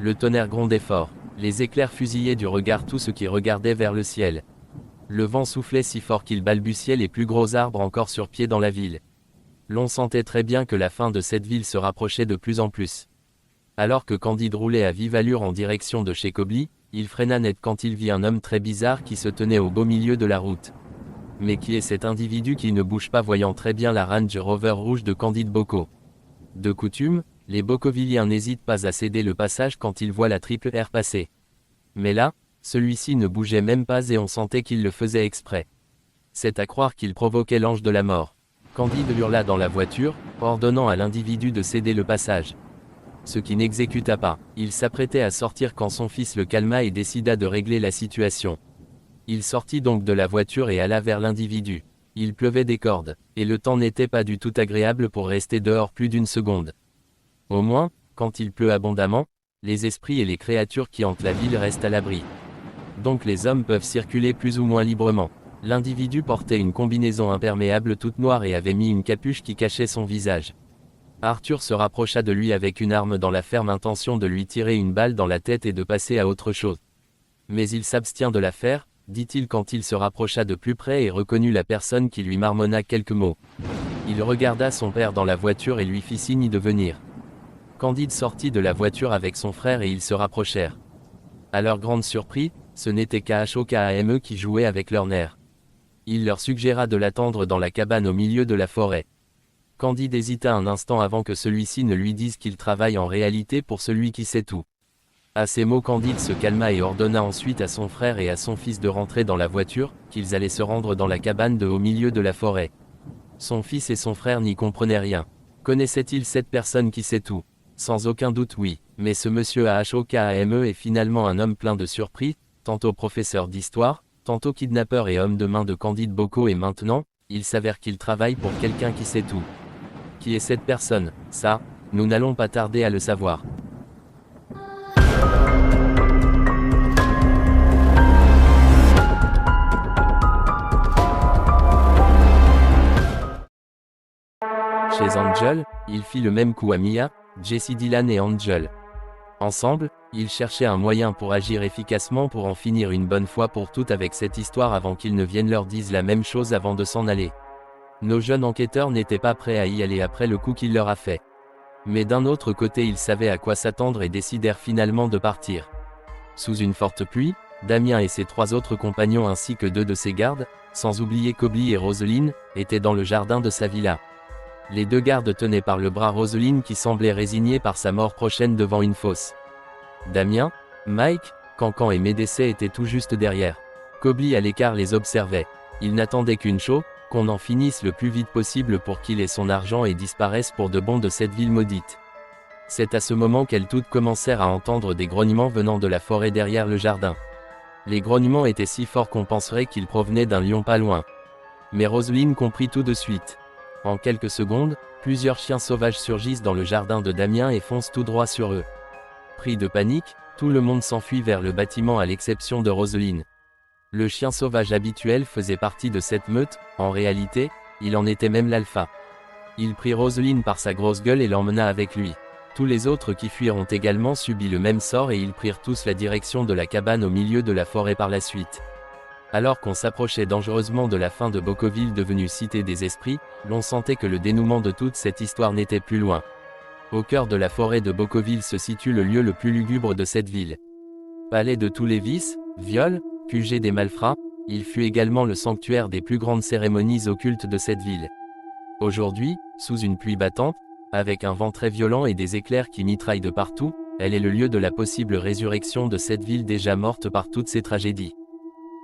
Le tonnerre grondait fort. Les éclairs fusillaient du regard tout ce qui regardait vers le ciel. Le vent soufflait si fort qu'il balbutiait les plus gros arbres encore sur pied dans la ville. L'on sentait très bien que la fin de cette ville se rapprochait de plus en plus. Alors que Candide roulait à vive allure en direction de chez Kobli, il freina net quand il vit un homme très bizarre qui se tenait au beau milieu de la route. Mais qui est cet individu qui ne bouge pas, voyant très bien la Range Rover rouge de Candide Bocco? De coutume, les Boccovilliens n'hésitent pas à céder le passage quand ils voient la triple R passer. Mais là, celui-ci ne bougeait même pas et on sentait qu'il le faisait exprès. C'est à croire qu'il provoquait l'ange de la mort. Candide hurla dans la voiture, ordonnant à l'individu de céder le passage. Ce qui n'exécuta pas. Il s'apprêtait à sortir quand son fils le calma et décida de régler la situation. Il sortit donc de la voiture et alla vers l'individu. Il pleuvait des cordes, et le temps n'était pas du tout agréable pour rester dehors plus d'une seconde. Au moins, quand il pleut abondamment, les esprits et les créatures qui hantent la ville restent à l'abri. Donc les hommes peuvent circuler plus ou moins librement. L'individu portait une combinaison imperméable toute noire et avait mis une capuche qui cachait son visage. Arthur se rapprocha de lui avec une arme dans la ferme intention de lui tirer une balle dans la tête et de passer à autre chose. Mais il s'abstient de la faire, dit-il quand il se rapprocha de plus près et reconnut la personne qui lui marmonna quelques mots. Il regarda son père dans la voiture et lui fit signe de venir. Candide sortit de la voiture avec son frère et ils se rapprochèrent. À leur grande surprise, ce n'était qu'Ashokame qui jouait avec leurs nerfs. Il leur suggéra de l'attendre dans la cabane au milieu de la forêt. Candide hésita un instant avant que celui-ci ne lui dise qu'il travaille en réalité pour celui qui sait tout. À ces mots, Candide se calma et ordonna ensuite à son frère et à son fils de rentrer dans la voiture, qu'ils allaient se rendre dans la cabane au milieu de la forêt. Son fils et son frère n'y comprenaient rien. Connaissait-il cette personne qui sait tout? Sans aucun doute oui, mais ce monsieur Ashokame est finalement un homme plein de surprises, tantôt professeur d'histoire, tantôt kidnappeur et homme de main de Candide Bocco, et maintenant, il s'avère qu'il travaille pour quelqu'un qui sait tout. Qui est cette personne? Ça, nous n'allons pas tarder à le savoir. Chez Angel, il fit le même coup à Mia, Jesse, Dylan et Angel. Ensemble, ils cherchaient un moyen pour agir efficacement pour en finir une bonne fois pour toutes avec cette histoire avant qu'ils ne viennent leur disent la même chose avant de s'en aller. Nos jeunes enquêteurs n'étaient pas prêts à y aller après le coup qu'il leur a fait. Mais d'un autre côté, ils savaient à quoi s'attendre et décidèrent finalement de partir. Sous une forte pluie, Damien et ses 3 autres compagnons ainsi que 2 de ses gardes, sans oublier Kobli et Roseline, étaient dans le jardin de sa villa. Les 2 gardes tenaient par le bras Roseline qui semblait résignée par sa mort prochaine devant une fosse. Damien, Mike, Cancan et Médécé étaient tout juste derrière. Kobli à l'écart les observait. Il n'attendait qu'une chose, qu'on en finisse le plus vite possible pour qu'il ait son argent et disparaisse pour de bon de cette ville maudite. C'est à ce moment qu'elles toutes commencèrent à entendre des grognements venant de la forêt derrière le jardin. Les grognements étaient si forts qu'on penserait qu'ils provenaient d'un lion pas loin. Mais Roseline comprit tout de suite. En quelques secondes, plusieurs chiens sauvages surgissent dans le jardin de Damien et foncent tout droit sur eux. Pris de panique, tout le monde s'enfuit vers le bâtiment à l'exception de Roseline. Le chien sauvage habituel faisait partie de cette meute, en réalité, il en était même l'alpha. Il prit Roseline par sa grosse gueule et l'emmena avec lui. Tous les autres qui fuirent ont également subi le même sort et ils prirent tous la direction de la cabane au milieu de la forêt par la suite. Alors qu'on s'approchait dangereusement de la fin de Boccoville devenue cité des esprits, l'on sentait que le dénouement de toute cette histoire n'était plus loin. Au cœur de la forêt de Boccoville se situe le lieu le plus lugubre de cette ville. Palais de tous les vices, viols, QG des malfrats, il fut également le sanctuaire des plus grandes cérémonies occultes de cette ville. Aujourd'hui, sous une pluie battante, avec un vent très violent et des éclairs qui mitraillent de partout, elle est le lieu de la possible résurrection de cette ville déjà morte par toutes ces tragédies.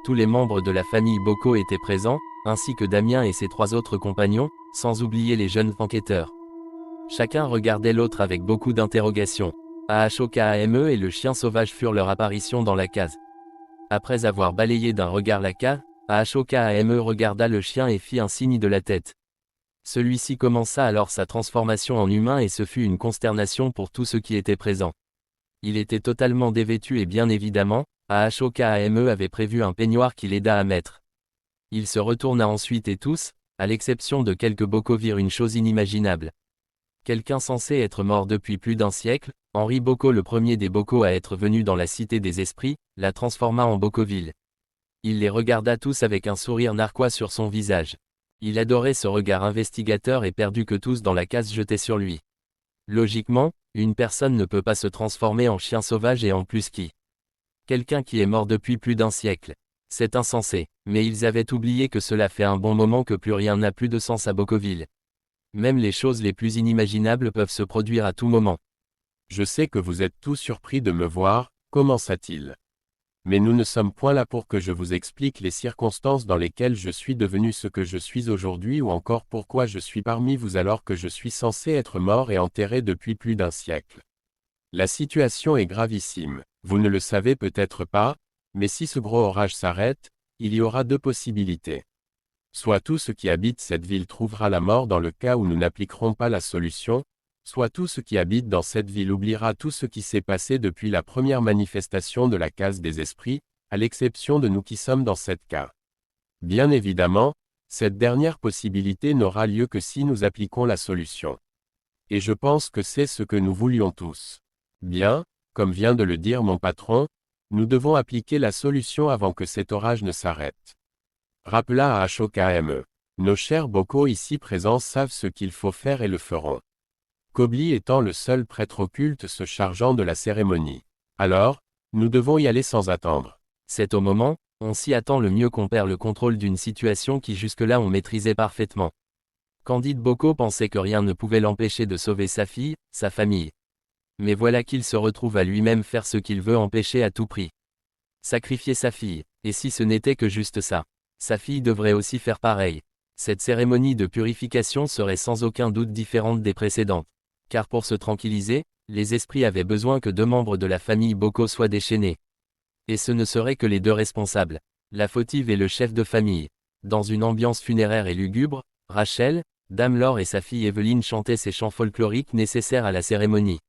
Tous les membres de la famille Bocco étaient présents, ainsi que Damien et ses 3 autres compagnons, sans oublier les jeunes enquêteurs. Chacun regardait l'autre avec beaucoup d'interrogations. Ashokame et le chien sauvage furent leur apparition dans la case. Après avoir balayé d'un regard la case, Ashokame regarda le chien et fit un signe de la tête. Celui-ci commença alors sa transformation en humain et ce fut une consternation pour tous ceux qui étaient présents. Il était totalement dévêtu et bien évidemment, Ashokame avait prévu un peignoir qui l'aida à mettre. Il se retourna ensuite et tous, à l'exception de quelques Bocco, virent une chose inimaginable. Quelqu'un censé être mort depuis plus d'un siècle, Henri Bocco, le premier des Bocco à être venu dans la cité des esprits, la transforma en Boccoville. Il les regarda tous avec un sourire narquois sur son visage. Il adorait ce regard investigateur et perdu que tous dans la case jetaient sur lui. Logiquement, une personne ne peut pas se transformer en chien sauvage et en plus qui. Quelqu'un qui est mort depuis plus d'un siècle. C'est insensé, mais ils avaient oublié que cela fait un bon moment que plus rien n'a plus de sens à Boccoville. Même les choses les plus inimaginables peuvent se produire à tout moment. Je sais que vous êtes tous surpris de me voir, commença-t-il. Mais nous ne sommes point là pour que je vous explique les circonstances dans lesquelles je suis devenu ce que je suis aujourd'hui ou encore pourquoi je suis parmi vous alors que je suis censé être mort et enterré depuis plus d'un siècle. La situation est gravissime, vous ne le savez peut-être pas, mais si ce gros orage s'arrête, il y aura deux possibilités. Soit tout ce qui habite cette ville trouvera la mort dans le cas où nous n'appliquerons pas la solution, soit tout ce qui habite dans cette ville oubliera tout ce qui s'est passé depuis la première manifestation de la case des esprits, à l'exception de nous qui sommes dans cette cas. Bien évidemment, cette dernière possibilité n'aura lieu que si nous appliquons la solution. Et je pense que c'est ce que nous voulions tous. Bien, comme vient de le dire mon patron, nous devons appliquer la solution avant que cet orage ne s'arrête. Rappela à HOKME. Nos chers Bocco ici présents savent ce qu'il faut faire et le feront. Kobli étant le seul prêtre occulte se chargeant de la cérémonie. Alors, nous devons y aller sans attendre. C'est au moment, on s'y attend le mieux qu'on perd le contrôle d'une situation qui jusque-là on maîtrisait parfaitement. Candide Bocco pensait que rien ne pouvait l'empêcher de sauver sa fille, sa famille. Mais voilà qu'il se retrouve à lui-même faire ce qu'il veut empêcher à tout prix. Sacrifier sa fille, et si ce n'était que juste ça. Sa fille devrait aussi faire pareil. Cette cérémonie de purification serait sans aucun doute différente des précédentes. Car pour se tranquilliser, les esprits avaient besoin que deux membres de la famille Bocco soient déchaînés. Et ce ne seraient que les deux responsables, la fautive et le chef de famille. Dans une ambiance funéraire et lugubre, Rachel, Dame Laure et sa fille Evelyne chantaient ces chants folkloriques nécessaires à la cérémonie.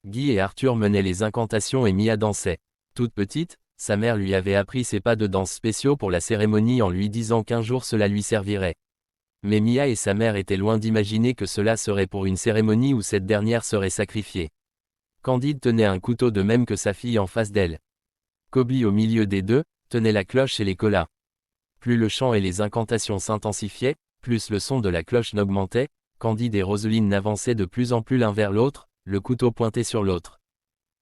Guy et Arthur menaient les incantations et Mia dansait. Toute petite, sa mère lui avait appris ses pas de danse spéciaux pour la cérémonie en lui disant qu'un jour cela lui servirait. Mais Mia et sa mère étaient loin d'imaginer que cela serait pour une cérémonie où cette dernière serait sacrifiée. Candide tenait un couteau de même que sa fille en face d'elle. Kobli au milieu des deux, tenait la cloche et les colla. Plus le chant et les incantations s'intensifiaient, plus le son de la cloche n'augmentait, Candide et Roseline n'avançaient de plus en plus l'un vers l'autre, le couteau pointé sur l'autre.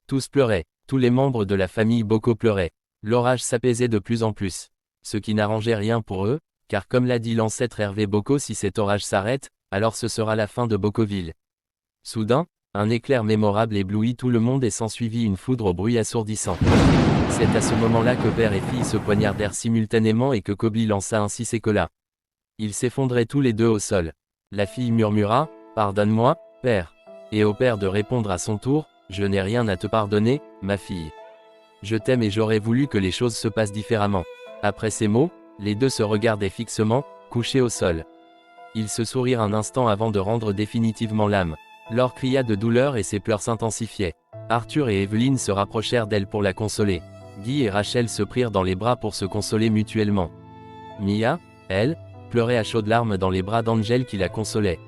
Tous pleuraient, tous les membres de la famille Bocco pleuraient. L'orage s'apaisait de plus en plus. Ce qui n'arrangeait rien pour eux, car comme l'a dit l'ancêtre Hervé Bocco, si cet orage s'arrête, alors ce sera la fin de Boccoville. Soudain, un éclair mémorable éblouit tout le monde et s'ensuivit une foudre au bruit assourdissant. C'est à ce moment-là que père et fille se poignardèrent simultanément et que Kobli lança ainsi ses colas. Ils s'effondraient tous les deux au sol. La fille murmura, « Pardonne-moi, père », et au père de répondre à son tour, « Je n'ai rien à te pardonner, ma fille. Je t'aime et j'aurais voulu que les choses se passent différemment. » Après ces mots, les deux se regardaient fixement, couchés au sol. Ils se sourirent un instant avant de rendre définitivement l'âme. Laure cria de douleur et ses pleurs s'intensifiaient. Arthur et Evelyne se rapprochèrent d'elle pour la consoler. Guy et Rachel se prirent dans les bras pour se consoler mutuellement. Mia, elle, pleurait à chaudes larmes dans les bras d'Angel qui la consolait.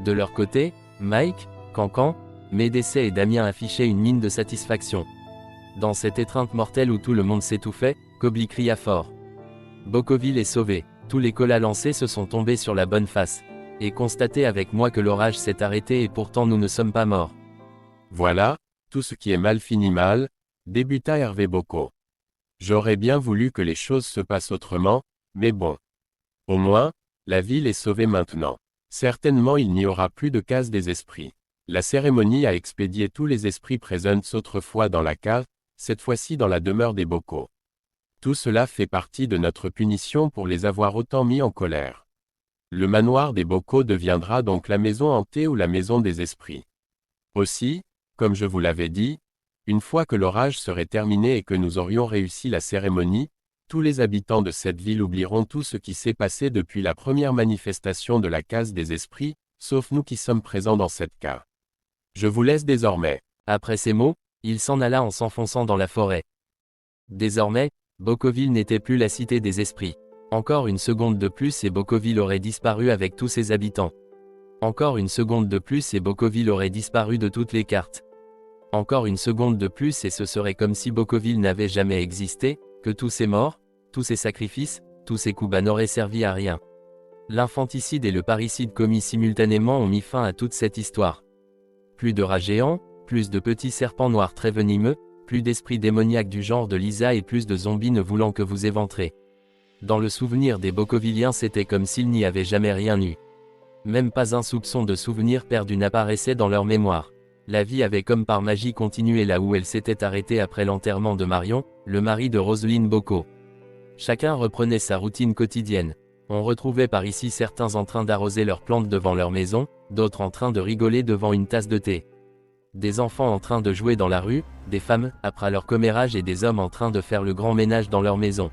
De leur côté, Mike, Cancan, Médécet et Damien affichaient une mine de satisfaction. Dans cette étreinte mortelle où tout le monde s'étouffait, Kobli cria fort. Boccoville est sauvé. Tous les colas lancés se sont tombés sur la bonne face. Et constatez avec moi que l'orage s'est arrêté et pourtant nous ne sommes pas morts. Voilà, tout ce qui est mal finit mal, débuta Hervé Bocco. J'aurais bien voulu que les choses se passent autrement, mais bon. Au moins, la ville est sauvée maintenant. Certainement il n'y aura plus de case des esprits. La cérémonie a expédié tous les esprits présents autrefois dans la cave, cette fois-ci dans la demeure des Bocco. Tout cela fait partie de notre punition pour les avoir autant mis en colère. Le manoir des Bocco deviendra donc la maison hantée ou la maison des esprits. Aussi, comme je vous l'avais dit, une fois que l'orage serait terminé et que nous aurions réussi la cérémonie, tous les habitants de cette ville oublieront tout ce qui s'est passé depuis la première manifestation de la case des esprits, sauf nous qui sommes présents dans cette case. Je vous laisse désormais. Après ces mots, il s'en alla en s'enfonçant dans la forêt. Désormais, Boccoville n'était plus la cité des esprits. Encore une seconde de plus et Boccoville aurait disparu avec tous ses habitants. Encore une seconde de plus et Boccoville aurait disparu de toutes les cartes. Encore une seconde de plus et ce serait comme si Boccoville n'avait jamais existé, que tous ces morts, tous ces sacrifices, tous ces coups bas n'auraient servi à rien. L'infanticide et le parricide commis simultanément ont mis fin à toute cette histoire. Plus de rats géants, plus de petits serpents noirs très venimeux, plus d'esprits démoniaques du genre de Lisa et plus de zombies ne voulant que vous éventrer. Dans le souvenir des Boccovilliens c'était comme s'il n'y avait jamais rien eu. Même pas un soupçon de souvenir perdu n'apparaissait dans leur mémoire. La vie avait comme par magie continué là où elle s'était arrêtée après l'enterrement de Marion, le mari de Roselyne Bocco. Chacun reprenait sa routine quotidienne. On retrouvait par ici certains en train d'arroser leurs plantes devant leur maison, d'autres en train de rigoler devant une tasse de thé. Des enfants en train de jouer dans la rue, des femmes, après leur commérage et des hommes en train de faire le grand ménage dans leur maison.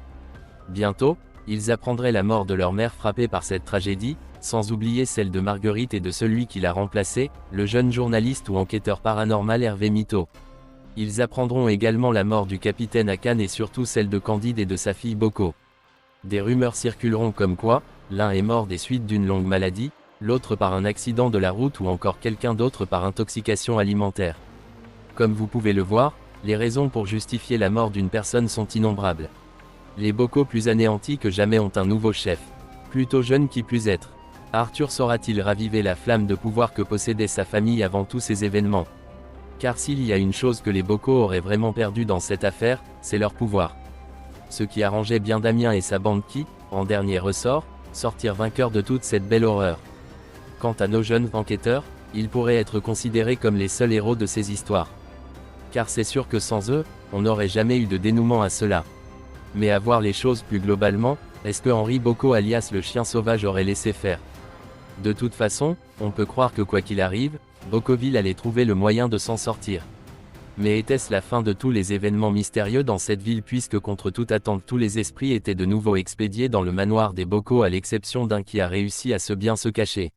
Bientôt, ils apprendraient la mort de leur mère frappée par cette tragédie, sans oublier celle de Marguerite et de celui qui l'a remplacé, le jeune journaliste ou enquêteur paranormal Hervé Mito. Ils apprendront également la mort du capitaine Akan et surtout celle de Candide et de sa fille Bocco. Des rumeurs circuleront comme quoi, l'un est mort des suites d'une longue maladie, l'autre par un accident de la route ou encore quelqu'un d'autre par intoxication alimentaire. Comme vous pouvez le voir, les raisons pour justifier la mort d'une personne sont innombrables. Les Bocco plus anéantis que jamais ont un nouveau chef. Plutôt jeune qui plus être. Arthur saura-t-il raviver la flamme de pouvoir que possédait sa famille avant tous ces événements? Car s'il y a une chose que les Bocco auraient vraiment perdue dans cette affaire, c'est leur pouvoir. Ce qui arrangeait bien Damien et sa bande qui, en dernier ressort, sortirent vainqueurs de toute cette belle horreur. Quant à nos jeunes enquêteurs, ils pourraient être considérés comme les seuls héros de ces histoires. Car c'est sûr que sans eux, on n'aurait jamais eu de dénouement à cela. Mais à voir les choses plus globalement, est-ce que Henri Bocco alias le chien sauvage aurait laissé faire? De toute façon, on peut croire que quoi qu'il arrive, Boccoville allait trouver le moyen de s'en sortir. Mais était-ce la fin de tous les événements mystérieux dans cette ville puisque contre toute attente tous les esprits étaient de nouveau expédiés dans le manoir des Bocco à l'exception d'un qui a réussi à se bien se cacher?